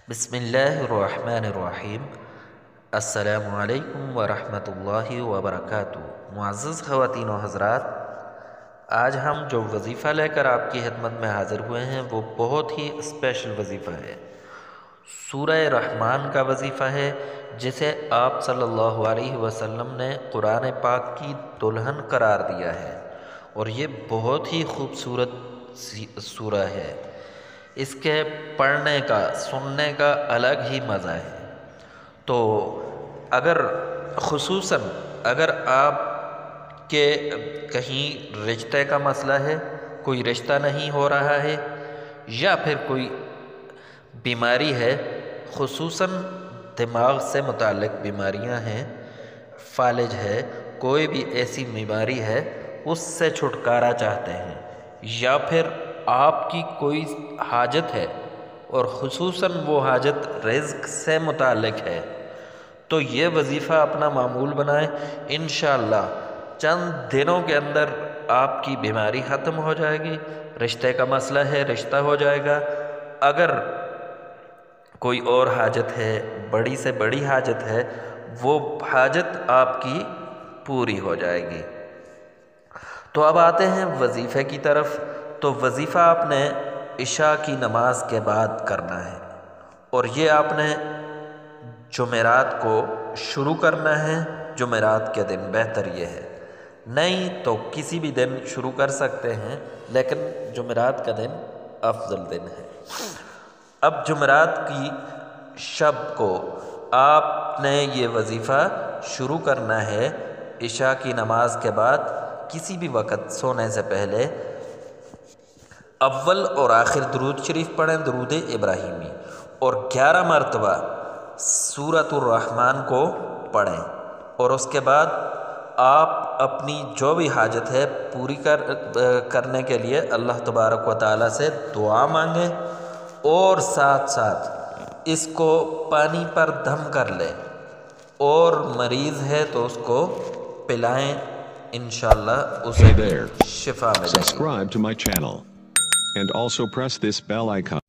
بسم اللہ الرحمن الرحیم۔ السلام علیکم ورحمۃ اللہ وبرکاتہ۔ معزز خواتین و حضرات، آج ہم جو وظیفہ لے کر آپ کی خدمت میں حاضر ہوئے ہیں وہ بہت ہی اسپیشل وظیفہ ہے۔ سورہ رحمان کا وظیفہ ہے، جسے آپ صلی اللہ علیہ وسلم نے قرآن پاک کی دلہن قرار دیا ہے، اور یہ بہت ہی خوبصورت سورہ ہے۔ اس کے پڑھنے کا سننے کا الگ ہی مزہ ہے۔ تو خصوصاً اگر آپ کے کہیں رشتے کا مسئلہ ہے، کوئی رشتہ نہیں ہو رہا ہے، یا پھر کوئی بیماری ہے، خصوصاً دماغ سے متعلق بیماریاں ہیں، فالج ہے، کوئی بھی ایسی بیماری ہے، اس سے چھٹکارا چاہتے ہیں، یا پھر آپ کی کوئی حاجت ہے اور خصوصاً وہ حاجت رزق سے متعلق ہے، تو یہ وظیفہ اپنا معمول بنائیں۔ انشاءاللہ چند دنوں کے اندر آپ کی بیماری ختم ہو جائے گی، رشتے کا مسئلہ ہے رشتہ ہو جائے گا، اگر کوئی اور حاجت ہے، بڑی سے بڑی حاجت ہے، وہ حاجت آپ کی پوری ہو جائے گی۔ تو اب آتے ہیں وظیفے کی طرف۔ تو وظیفہ آپ نے عشاء کی نماز کے بعد کرنا ہے، اور یہ آپ نے جمعرات کو شروع کرنا ہے۔ جمعرات کے دن بہتر یہ ہے، نہیں تو کسی بھی دن شروع کر سکتے ہیں، لیکن جمعرات کا دن افضل دن ہے۔ اب جمعرات کی شب کو آپ نے یہ وظیفہ شروع کرنا ہے۔ عشاء کی نماز کے بعد کسی بھی وقت سونے سے پہلے اول اور آخر درود شریف پڑھیں، درود ابراہیمی، اور 11 مرتبہ سورۃ الرحمن کو پڑھیں، اور اس کے بعد آپ اپنی جو بھی حاجت ہے پوری کرنے کے لیے اللہ تبارک و تعالیٰ سے دعا مانگیں، اور ساتھ ساتھ اس کو پانی پر دم کر لیں، اور مریض ہے تو اس کو پلائیں، انشاءاللہ اسے Hey بھی there. شفا ملے گی۔ Subscribe to my channel and also press this bell icon.